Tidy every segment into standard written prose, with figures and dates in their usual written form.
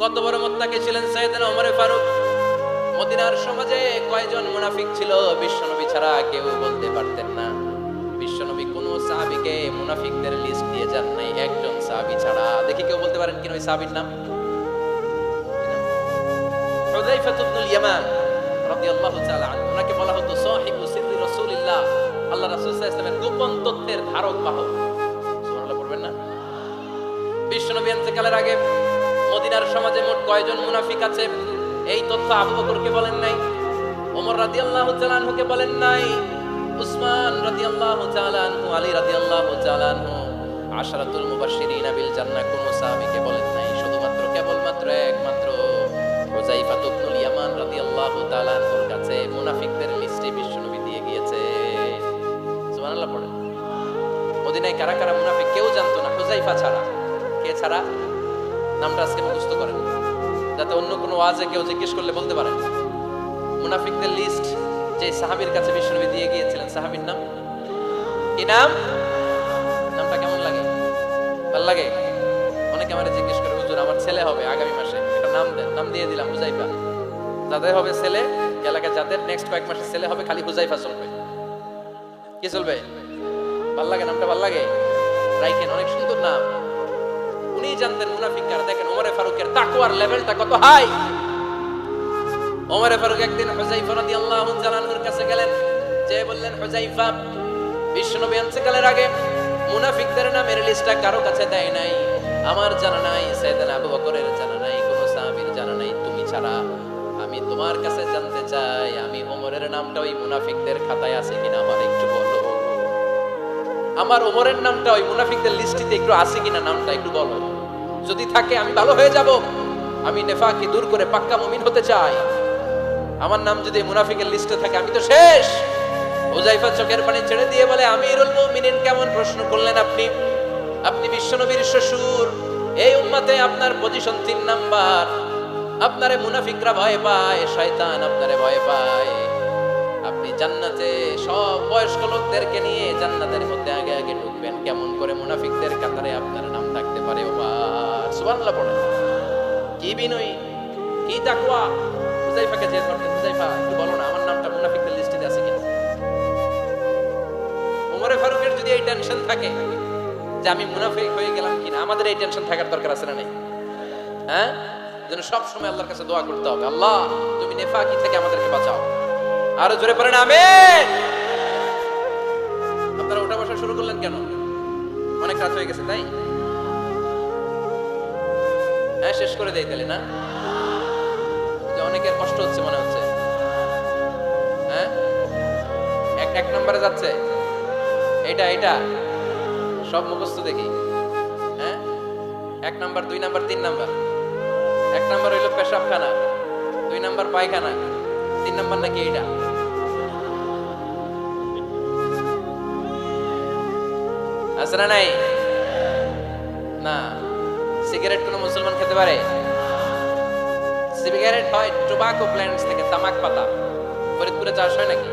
কত বড় মুত্তাকি ছিলেন সাইয়েদনা ওমর ফারুক। মদিনার সমাজে কয়জন মুনাফিক ছিল বিশ্বনবী ছাড়া কেউ বলতে পারতেন না। বিশ্বনবী কোন সাহাবীকে মুনাফিকদের লিস্ট দিয়ে যান নাই, একজন সাহাবী ছাড়া। দেখি কেউ বলতে পারেন কিনা ওই সাহাবীর নাম? হুযায়ফা ইবনুল ইয়ামান রাদিয়াল্লাহু তাআলা আনহু। ওনাকে বলা হতো সাহিবু সিররি রাসূলিল্লাহ, আল্লাহ রাসূল সাল্লাল্লাহু আলাইহি ওয়াসাল্লামের গোপন তথ্যের ধারক বাহক। সুবহানাল্লাহ পড়বেন না? বিশ্বনবী ইন্তেকালের আগে মদিনার সমাজে মোট কয়জন মুনাফিক আছে এই তথ্য আবু বকরকে বলেন নাই, ওমর রাদিয়াল্লাহু তাআলা আনহুকে বলেন নাই, উসমান রাদিয়াল্লাহু তাআলা আনহু, আলী রাদিয়াল্লাহু তাআলা আনহু, আশরাতুল মুবাশশিরিনা বিল জান্নাহ কোন সাহাবীকে বলেন নাই। শুধুমাত্র কেবলমাত্র একমাত্র হুযায়ফা ইবনুল ইয়ামান রাদিয়াল্লাহু তাআলা আনহুর কাছে মুনাফিকদের লিস্টে বিশ্বনবী দিয়ে গিয়েছে। সুবহানাল্লাহ পড়েন। মদিনায় কারা কারা মুনাফিক কেউ জানতো না হুযায়ফা ছাড়া। কে ছাড়া? নামটা আজকে মুখস্থ করেন, যাতে অন্য কোনো ওয়াজে কেউ জিজ্ঞেস করলে বলতে পারেন। মুনাফিকদের লিস্ট যে সাহাবীর কাছে বিশ্বনবী দিয়ে গিয়েছিলেন, সাহাবীর নাম কি? নাম? নামটা কেমন লাগে? ভালো লাগে? অনেকে আমারে জিজ্ঞেস করে, হুজুর আমার ছেলে হবে আগামী মাসে, একটা নাম দেন। নাম দিয়ে দিলাম হুযায়ফা। যাদের হবে ছেলে, এলাকায় যাদের নেক্সট কয়েক মাসে ছেলে হবে, খালি হুযায়ফা চলবে। কি চলবে? ভাল লাগে? নামটা ভাল লাগে? রাইখেন, অনেক সুন্দর নাম। উনি জানতেন মুনাফিক কারা। দেখেন ওমর ফারুকের তাকওয়ার লেভেলটা কত হাই। ওমর ফারুক একদিন হুযায়ফা রাদিয়াল্লাহু তাআলা আনহুর কাছে গেলেন, যে বললেন, হুযায়ফা, বিশ্বনবী ইন্তেকালের আগে মুনাফিকদের নামের লিস্টটা কারো কাছে দেয় নাই, আমার জানা নাই, সাইয়েদনা আবু বকরের জানা নাই, কোন সাহাবীর জানা নাই, তুমি ছাড়া। আমি তোমার কাছে জানতে চাই, আমি ওমরের নামটা ওই মুনাফিকদের খাতায় আছে কিনা আমার একটু বলো। আমার ওমরের নামটা ওই মুনাফিকদের লিস্টিতে একটু আছে কিনা নামটা একটু বলো। যদি থাকে আমি ভালো হয়ে যাব, আমি নেফাকি দূর করে পাক্কা মুমিন হতে চাই। আমার নাম যদি মুনাফিকের লিস্টে থাকে আমি তো শেষ। হুযায়ফা চোখের পানি ছেড়ে দিয়ে বলে, আমিরুল মুমিনিন, কেমন প্রশ্ন করলেন আপনি? আপনি বিশ্বনবীর শ্বশুর, এই উম্মতে আপনার পজিশন 3 নাম্বার। আপনারে মুনাফিকরা ভয় পায়, শয়তান আপনারে ভয় পায়। আপনি জান্নাতে সব বয়স্ক লোকদেরকে নিয়ে জান্নাতের মধ্যে আগে আগে ঢুকবেন, কেমন করে মুনাফিকদের কাতারে আপনার নাম থাকতে পারে? ওমর সুবহানাল্লাহ পড়েন। কি বিনয়ী, কি তাকওয়া। হুযায়ফাকে জিজ্ঞেস করতেন, হুযায়ফা একটু বলো না আমার নামটা মুনাফিকদের লিস্টে আছে কিনা। ওমর ফারুকের যদি এই টেনশন থাকে যে আমি মুনাফিক হয়ে গেলাম কিনা, আমাদের এই টেনশন থাকার দরকার আছে না নাই? হ্যাঁ, যেন সব সময় আল্লাহর কাছে দোয়া করতে হবে, আল্লাহ তুমি নেফাকি থেকে আমাদেরকে বাঁচাও। আরো জোরে পড়েন আমিন। আপনারা ওঠা বসা শুরু করলেন কেন? অনেক রাত হয়ে গেছে তাই? হ্যাঁ, শেষ করে দেই তাহলে না? যে অনেকের কষ্ট হচ্ছে মনে হচ্ছে। হ্যাঁ, এক নম্বরে যাচ্ছে এটা সব মুখস্থ দেখি। হ্যাঁ, 1 নাম্বার, 2 নাম্বার, 3 নাম্বার। 1 নাম্বার হইলো পেশাবখানা, 2 নাম্বার পায়খানা, 3 নাম্বার নাকি এইটা? আছে না নাই? না। সিগারেট কোন মুসলমান খেতে পারে? সিগারেট হয় টোবাকো প্ল্যান্টস থেকে, তামাক পাতা। ফরিদপুরে চাষ হয় নাকি?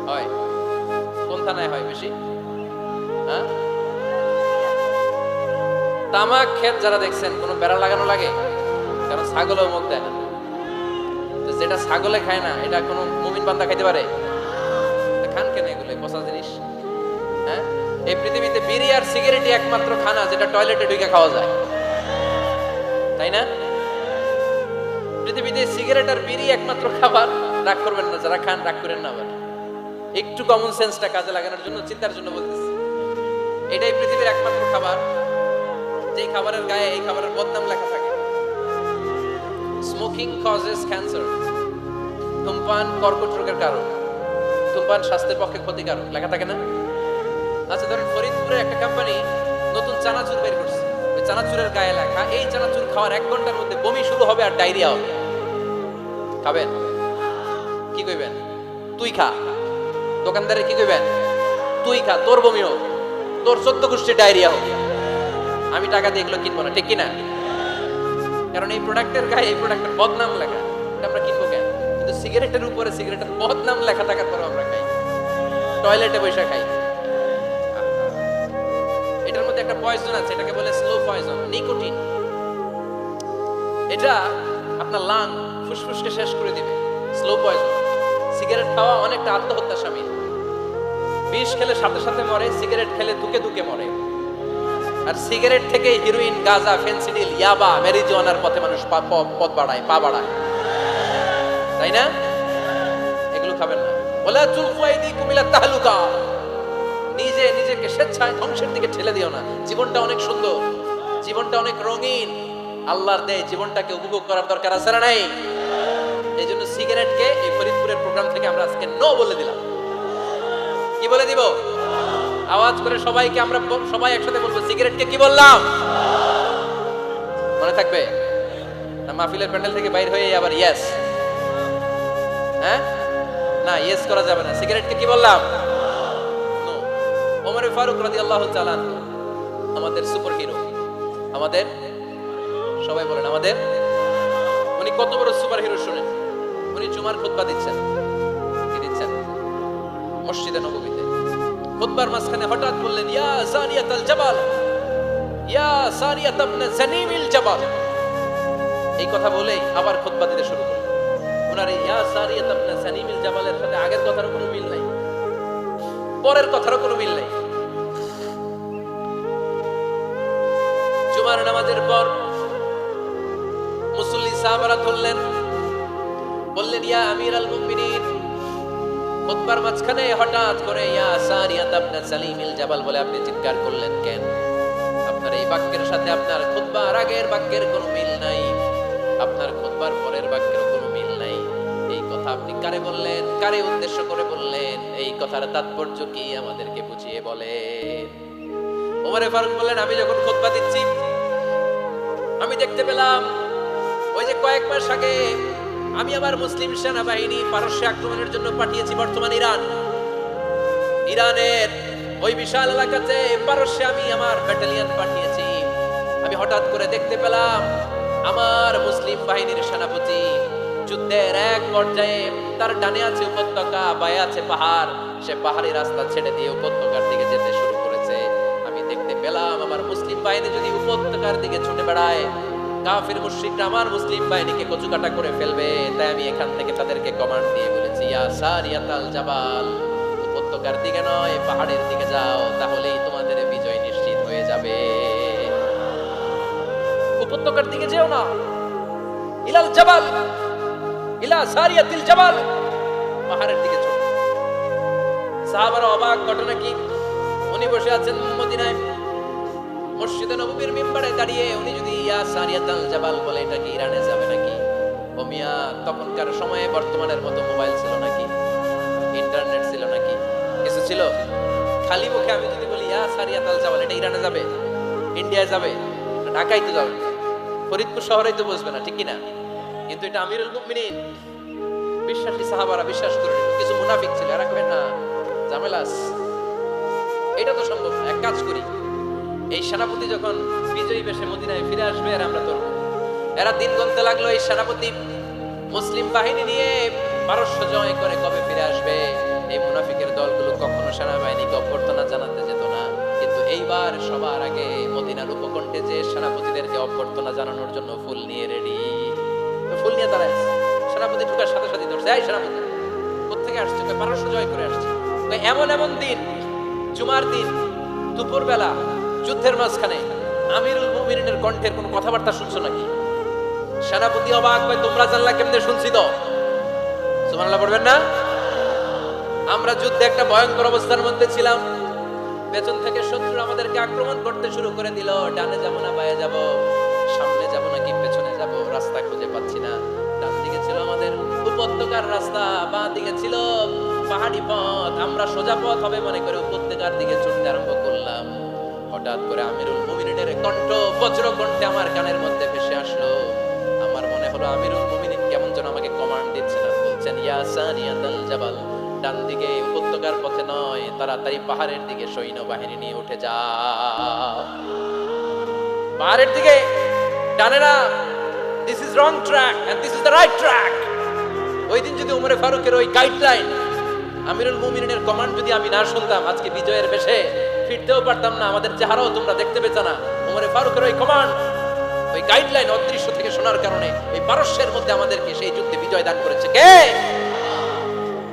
হয়। কোন থানায় হয় বেশি? হ্যাঁ, তামাক ক্ষেত যারা দেখছেন, কোন বেড়া লাগানো লাগে? কারণ ছাগলও মুখ দেয় না। তো যেটা ছাগলে খায় না, এটা কোনো মুমিন বান্দা খাইতে পারে? খান কেন এগুলো পচা জিনিস? হ্যাঁ, এই পৃথিবীতে বিড়ি আর সিগারেটই একমাত্র খানা যেটা টয়লেটে ঢুকে খাওয়া যায়, তাই না? পৃথিবীতে সিগারেট আর বিড়ি একমাত্র খাবার। রাগ করবেন না, যারা খান রাগ করেন না। আবার একটু কমন সেন্সটা কাজে লাগানোর জন্য, চিন্তার জন্য বলতেছি। এটাই পৃথিবীর একমাত্র খাবার যেই খাবারের গায়ে এই খাবারের বদনাম লেখা থাকে। স্মোকিং কজেস ক্যান্সার, ধূমপান কর্কট রোগের কারণ, ধূমপান স্বাস্থ্যের পক্ষে ক্ষতিকারক লেখা থাকে না? আচ্ছা ধরেন ফরিদপুরের একটা কোম্পানি নতুন চানাচুর বের করছে, ওই চানাচুরের গায়ে লেখা, এই চানাচুর খাওয়ার 1 ঘন্টার মধ্যে বমি শুরু হবে আর ডায়রিয়া হবে। খাবেন? কি কইবেন? তুই খা। দোকানদারে কি কইবেন? তুই খা, তোর বমি হোক, তোর 14 গোষ্ঠী ডায়রিয়া হোক, আমি টাকা দিয়ে এগুলো কিনবো না, ঠিক কিনা? কারণ এই প্রোডাক্টের গায়ে এই প্রোডাক্টের বদনাম লেখা, এটা আমরা কিনবো কেন? কিন্তু সিগারেটের উপরে সিগারেটের বদনাম লেখা থাকার পরে আমরা খাই, টয়লেটে বসে খাই। এটার মধ্যে একটা পয়জন আছে, এটাকে বলে স্লো পয়জন, নিকোটিন। এটা আপনার লাং ফুসফুসকে শেষ করে দিবে, স্লো পয়জন। সিগারেট খাওয়া অনেকটা আত্মহত্যা শামিল। বিষ খেলে সাথে সাথে মরে, সিগারেট খেলে দুকে দুকে মরে। আর সিগারেট থেকে হিরোইন, গাঁজা, ফেন্সিডিল, ইয়াবা, ম্যারিজুয়ানার পথে মানুষ পথ বাড়ায়, পা বাড়ায়, তাই না? এগুলো খাবেন না। ওয়ালা তুলকু আইদিকুম ইলা তাহলুকা, নিজেকে স্বেচ্ছায় ধ্বংসের দিকে ঠেলে দিও না। জীবনটা অনেক সুন্দর, জীবনটা অনেক রঙিন, আল্লাহর দেয়। জীবনটাকে উপভোগ করার দরকার আছে না নাই? এই জন্য সিগারেটকে এই ফরিদপুরের প্রোগ্রাম থেকে আমরা আজকে নো বলে দিলাম। কি বলে দিব? আওয়াজ করে সবাইকে আমরা সবাই একসাথে বলবো, সিগারেটকে কি বললাম? মনে থাকবে না? মাহফিলের প্যান্ডেল থেকে বাইর হয়ে আবার ইয়েস, হ্যাঁ না, ইয়েস করা যাবে না। সিগারেটকে কি বললাম? নো। ওমর ফারুক রাদিয়াল্লাহু তাআলা আনহু আমাদের সুপার হিরো, আমাদের সবাই বলেন আমাদের। উনি কত বড় সুপার হিরো শুনেন। উনি জুমার খুতবা দিচ্ছেন, কি দিচ্ছেন? মসজিদে নববীতে। খুতবার মাঝখানে হঠাৎ বললেন, ইয়া সারিয়াতাল জাবাল, ইয়া সারিয়াত ইবনে জানিমিল জাবাল। এই কথা বলেই আবার খুতবা দিতে শুরু করলেন। ওনার ইয়া সারিয়াত ইবনে জানিমিল জাবালের সাথে আগের কথার কোনো মিল নাই, পরের কথারও কোনো মিল নাই। জুমার নামাজের পর মুসল্লি সাহাবারা ধরলেন, বললেন, ইয়া আমিরাল মুমিনিন। খুতবার মাঝখানে হঠাৎ করে ইয়া সারিয়াত ইবনে সালিমিল জাবাল বলে আপনি চিৎকার করলেন কেন? আপনার এই বাক্যের সাথে আপনার খুতবার আগের বাক্যের কোনো মিল নাই, আপনার খুতবার পরের বাক্যের কোনো মিল নাই। এই কথা আপনি কারে বললেন? কারে উদ্দেশ্য করে বললেন? এই কথার তাৎপর্য কি আমাদেরকে বুঝিয়ে বলেন। ওমর ফারুক বললেন, আমি যখন খুতবা দিচ্ছি আমি দেখতে পেলাম ওই যে কয়েক মাস আগে আমি আমার মুসলিম সেনাবাহিনী পারস্যে আক্রমণের জন্য পাঠিয়েছি, বর্তমান ইরানের ওই বিশাল এলাকাতে পারস্যে আমি আমার ব্যাটালিয়ন পাঠিয়েছি। আমি হঠাৎ করে দেখতে পেলাম আমার মুসলিম বাহিনীর সেনাপতি যুদ্ধের এক পর্যায়ে তার ডানে আছে উপত্যকা, বায়ে আছে পাহাড়। সে পাহাড়ি রাস্তা ছেড়ে দিয়ে উপত্যকার দিকে যেতে শুরু করেছে। আমি দেখতে পেলাম আমার মুসলিম বাহিনী যদি উপত্যকার দিকে ছুটে বেড়ায়, কাফির মুশরিকরা আমার মুসলিম বাহিনীকে কচুকাটা করে ফেলবে। তাই আমি এখান থেকে তাদেরকে কমান্ড দিয়ে বলেছি, ইয়া সারিয়াতাল জাবাল, উপত্যকার দিকে নয় পাহাড়ের দিকে যাও, তাহলেই তোমাদের বিজয় নিশ্চিত হয়ে যাবে। উপত্যকার দিকে যেও না, ইলাল জাবাল, ইলা সারিয়াতিল জাবাল, পাহাড়ের দিকে চলো। সাহাবারা অবাক, ঘটনা কি? উনি বসে আছেন মদিনায় মসজিদে নববীর মিম্বারে দাঁড়িয়ে। উনি যদি ইয়া সারিয়াতাল জাবাল বলে, এটা কি ইরানে যাবে নাকি? ও মিয়া, তখনকার সময়ে বর্তমানের মতো মোবাইল ছিল নাকি? ইন্টারনেট ছিল নাকি? কিছু ছিল? খালি মুখে আমি যদি বলি ইয়া সারিয়াতাল জাবাল, এটা ইরানে যাবে, ইন্ডিয়ায় যাবে, ঢাকায় তো যাবে, ফরিদপুর শহরেই তো বসবে না, ঠিক কিনা? কিন্তু এটা আমিরুল মুমিনিন, বিশ্বাসী সাহাবারা বিশ্বাস করে নিল। কিছু মুনাফিক ছিল, এরা কবে না ঝামেলাস, এটা তো সম্ভব না। এক কাজ করি, এই সেনাপতি যখন বিজয়ী বেশে মদিনায় ফিরে আসবে আর আমরা ধরবো। এরা দিন গুনতে লাগলো, এই সেনাপতি মুসলিম বাহিনী নিয়ে পারস্য জয় করে কবে ফিরে আসবে। এই মুনাফিকের দলগুলো কখনো সেনাবাহিনীকে অভ্যর্থনা জানাতে যেত না, কিন্তু এইবার সবার আগে মদিনার উপকণ্ঠে যে সেনাপতিদেরকে অভ্যর্থনা জানানোর জন্য ফুল নিয়ে রেডি। ফুল নিয়ে দাঁড়ায় সেনাপতি ঢুকার সাথে সাথে ধরছে, এই সেনাপতি কোথেকে আসছে? পারস্য জয় করে আসছে। এমন এমন দিন, জুমার দিন দুপুর বেলা যুদ্ধের মাঝখানে আমিরুল মুমিনিনের কণ্ঠের কোনো কথাবার্তা শুনছো নাকি? সেনাপতি অবাক, ভাই তোমরা জানলা কেমনে? শুনছি তো। সুবহানাল্লাহ পড়বেন না? আমরা যুদ্ধে একটা ভয়ঙ্কর অবস্থার মধ্যে ছিলাম। পেছন থেকে শত্রু আমাদেরকে আক্রমণ করতে শুরু করে দিল। ডানে যাবো না বায়ে যাব, সামনে যাব নাকি পেছনে যাব, রাস্তা খুঁজে পাচ্ছি না। ডান দিকে ছিল আমাদের উপত্যকার রাস্তা, বাঁ দিকে ছিল পাহাড়ি পথ। আমরা সোজা পথ হবে মনে করে উপত্যকার দিকে ছুটতে আরম্ভ করলাম। হঠাৎ করে আমিরুল মুমিনিনের কণ্ঠ বজ্র কণ্ঠে আমার কানের মধ্যে ভেসে আসলো। আমার মনে হলো আমিরুল মুমিনিন কেমন যেন আমাকে কমান্ড দিচ্ছেন আর বলছেন, ইয়া সারিয়াতাল জাবাল, ডান দিকে উপত্যকার পথে নয়, তাড়াতাড়ি পাহাড়ের দিকে সৈন্যবাহিনী নিয়ে উঠে যাও। পাহাড়ের দিকে, ডানে না। This is wrong track and this is the right track. ওই দিন যদি উমরে ফারুকের ওই গাইডলাইন, আমিরুল মুমিনিনের কমান্ড যদি আমি না শুনতাম, আজকে বিজয়ের বেশে ফিরতেও পারতাম না, আমাদের চেহারাও তোমরা দেখতে পেত না। উমরে ফারুকের ওই কমান্ড, ওই গাইডলাইন অদৃশ্য থেকে শোনার কারণে এই পারস্যের মধ্যে আমাদেরকে সেই যুদ্ধে বিজয় দান করেছে কে?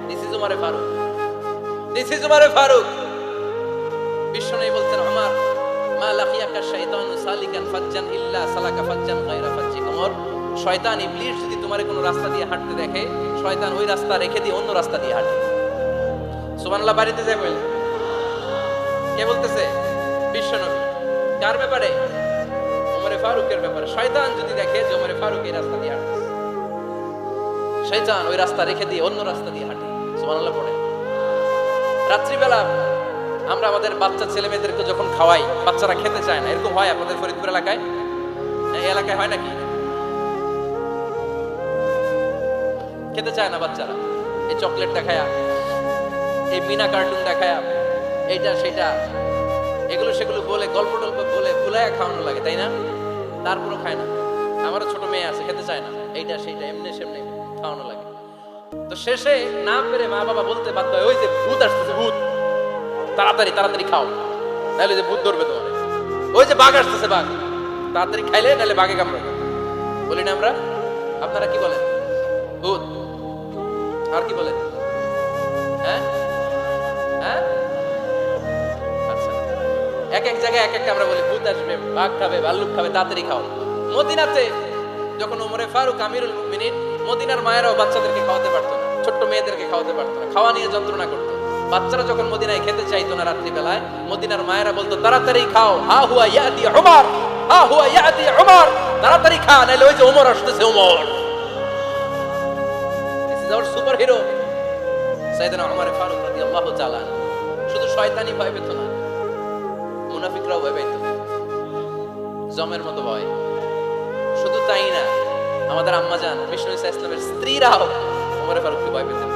This is Umar e Farooq, this is Umar e Farooq. বিশ্বনবী বলতেন, আমার মা লাকিয়াকা শাইতানু সালিকান ফাজ্জান ইল্লা সালাকা ফাজ্জান গায়রা ফাজ্জি উমর। শয়তান ইবলিস যদি তোমারে কোনো রাস্তা দিয়ে হাঁটতে দেখে, শয়তান ওই রাস্তা রেখে দিয়ে অন্য রাস্তা দিয়ে হাঁটে। সুবহানাল্লাহ। বাড়িতে যাই বলে কে বলতেছে? বিশ্বনবী। কার ব্যাপারে? ওমরে ফারুকের ব্যাপারে। শয়তান যদি দেখে যে ওমরে ফারুক এই রাস্তা দিয়ে হাঁটে, শয়তান ওই রাস্তা রেখে দিয়ে অন্য রাস্তা দিয়ে হাঁটে। সুবহানাল্লাহ পড়ে। রাত্রিবেলা আমরা আমাদের বাচ্চা ছেলে মেয়েদেরকে যখন খাওয়াই, বাচ্চারা খেতে চায় না, এরকম হয় আপনাদের ফরিদপুর এলাকায়? এই এলাকায় হয় নাকি? খেতে চায় না বাচ্চারা, এই চকলেট দেখায়া, এই মিনা কার্টুন দেখায়া, এইটা সেটা, এগুলো সেগুলো বলে, গল্প টল্প বলে ভুলায় খাওয়ানো লাগে, তাই না? তারপরও খায় না। আমারও ছোট মেয়ে আছে, খেতে চায় না, এইটা সেইটা এমনি সেমনি খাওয়ানো লাগে। তো শেষে না পেরে মা বাবা বলতে বাধ্য হয়, ওই যে ভূত আসতেছে, ভূত, তাড়াতাড়ি তাড়াতাড়ি খাও, নাহলে যে ভূত ধরবে তোমার। ওই যে বাঘ আসতেছে, বাঘ, তাড়াতাড়ি খাইলে নাহলে বাঘে কামড়াবে। বলি না আমরা? আপনারা কি বলেন? ভূত। আর কি বলেন? হ্যাঁ হ্যাঁ, আচ্ছা। এক এক জায়গায় এক একটা আমরা বলি, ভূত আসবে, বাঘ খাবে, ভাল্লুক খাবে, তাড়াতাড়ি খাও। মদিনাতে যখন ওমরে ফারুক আমিরুল মুমিনিন, মদিনার মায়েরাও বাচ্চাদেরকে খাওয়াতে পারতো না, ছোট্ট মেয়েদেরকে খাওয়াতে পারতো না, খাওয়া নিয়ে যন্ত্রণা করতো। বাচ্চারা যখন মদিনায় খেতে চাইতো না রাত্রিবেলায়, মদিনার মায়েরা বলতো, তাড়াতাড়ি খাও, হা হুয়া ইয়াতি উমর, হা হুয়া ইয়াতি উমর, তাড়াতাড়ি খা, নাহলে ওই যে ওমর আসতেছে, Omar. This is our super hero Sayyidna Omar Farooq রাদিয়াল্লাহু তাআলা। শুধু শয়তানি ভয় পেত না, মুনাফিকরাও ভয় পেত, জমের মতো ভয়। শুধু তাই না, আমাদের আম্মা জান বিষ্ণু ইসা ইসলামের স্ত্রীরাও ওমর ফারুককে ভয় পেতেন।